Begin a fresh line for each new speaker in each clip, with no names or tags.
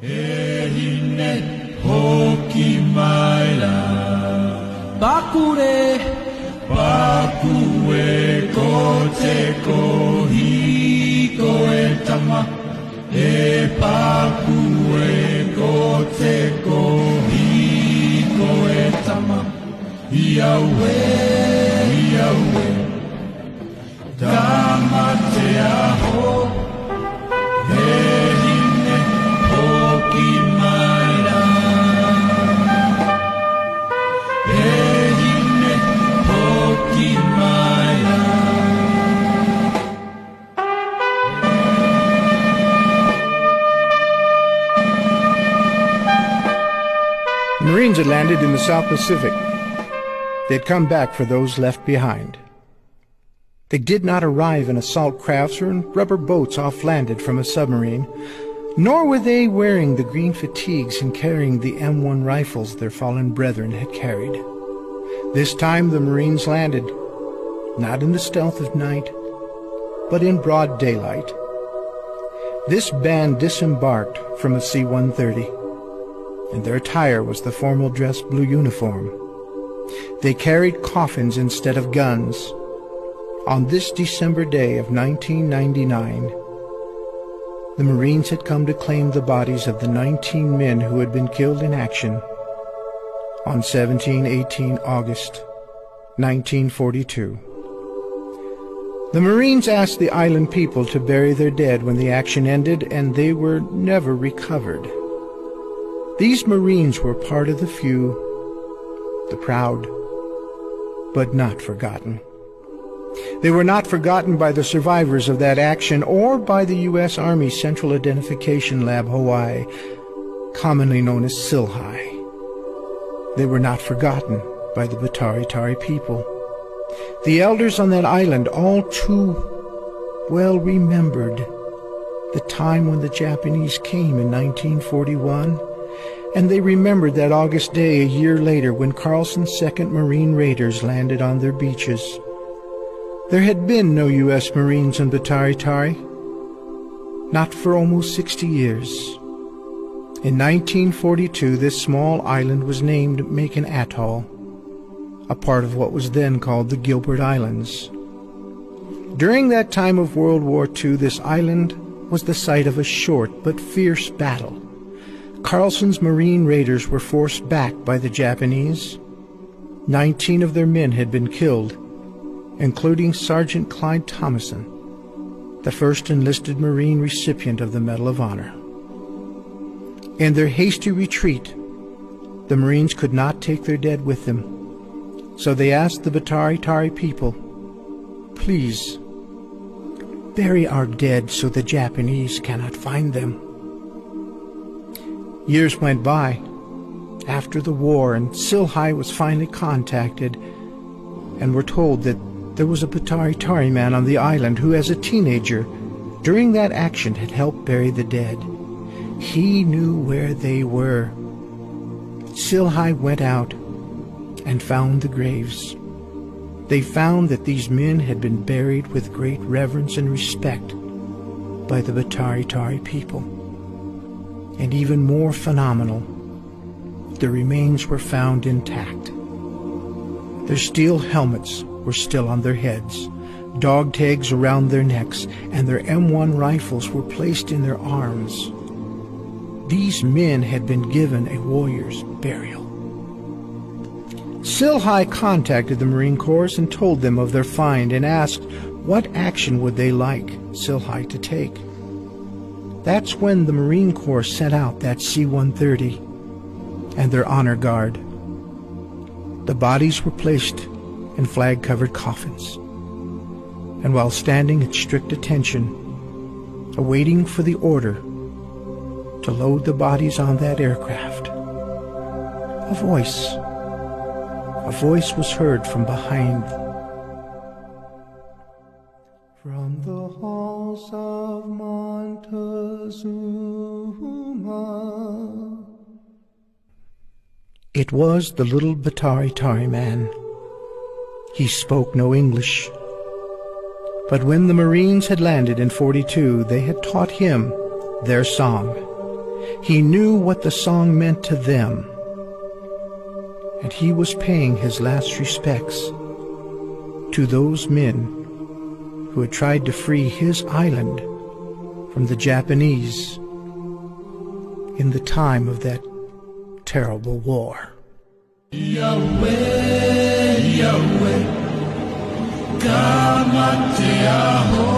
Ehine hoki maila Bakure Bakue kote kohi koetama E bakue kote kohi koetama Iawe Iawe Damate aho Ehine hoki maila Ehine hoki maila
Marines had landed in the South Pacific. They'd come back for those left behind. They did not arrive in assault crafts or in rubber boats off-landed from a submarine, nor were they wearing the green fatigues and carrying the M1 rifles their fallen brethren had carried. This time the Marines landed, not in the stealth of night, but in broad daylight. This band disembarked from a C-130, and their attire was the formal dress blue uniform. They carried coffins instead of guns. On this December day of 1999, the Marines had come to claim the bodies of the 19 men who had been killed in action on 17-18 August 1942. The Marines asked the island people to bury their dead when the action ended, and they were never recovered. These Marines were part of the few, the proud, but not forgotten. They were not forgotten by the survivors of that action or by the U.S. Army Central Identification Lab Hawaii, commonly known as SILHI. They were not forgotten by the Butaritari people. The elders on that island all too well remembered the time when the Japanese came in 1941, and they remembered that August day a year later when Carlson's 2nd Marine Raiders landed on their beaches. There had been no U.S. Marines in Butaritari, not for almost 60 years. In 1942, this small island was named Macon Atoll, a part of what was then called the Gilbert Islands. During that time of World War II, this island was the site of a short but fierce battle. Carlson's Marine Raiders were forced back by the Japanese. 19 of their men had been killed, including Sgt Clyde Thomason, the first enlisted Marine recipient of the Medal of Honor. In their hasty retreat, the Marines could not take their dead with them, so they asked the Butaritari people, "Please, bury our dead so the Japanese cannot find them." Years went by after the war, and SILHI was finally contacted and were told that there was a Butaritari man on the island who, as a teenager, during that action had helped bury the dead. He knew where they were. SILHI went out and found the graves. They found that these men had been buried with great reverence and respect by the Butaritari people. And even more phenomenal, the remains were found intact. Their steel helmets were still on their heads, dog tags around their necks, and their M1 rifles were placed in their arms. These men had been given a warrior's burial. SILHI contacted the Marine Corps and told them of their find and asked what action would they like SILHI to take. That's when the Marine Corps sent out that C-130 and their honor guard. The bodies were placed in flag-covered coffins, and while standing at strict attention, awaiting for the order to load the bodies on that aircraft, a voice was heard from behind. From the halls of Montezuma. It was the little Butaritari man. He spoke no English, but when the Marines had landed in 42, they had taught him their song. He knew what the song meant to them, and he was paying his last respects to those men who had tried to free his island from the Japanese in the time of that terrible war.
Yahweh, Yahweh, Kamateaho,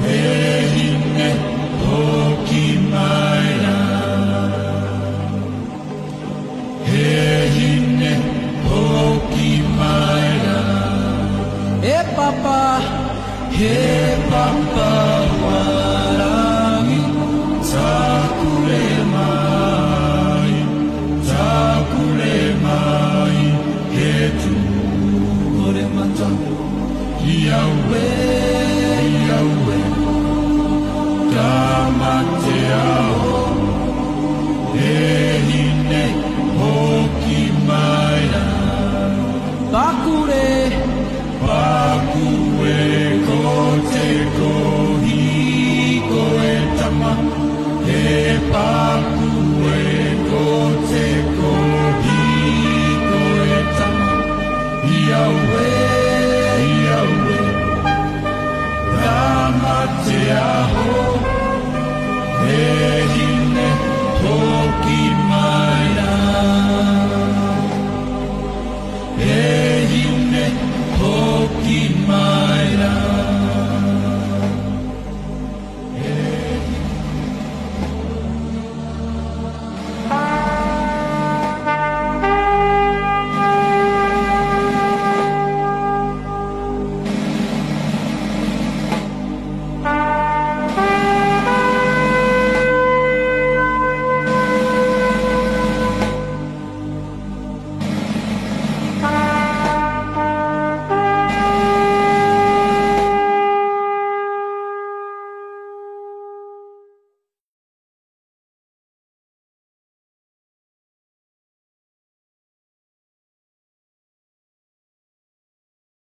Ehine, Hokimaira, Ehine, Hokimaira. Hey Papa, Warami, Takulemai, Takulemai, Hetu, Oremata, Yahweh, Yahweh, Kamateaho.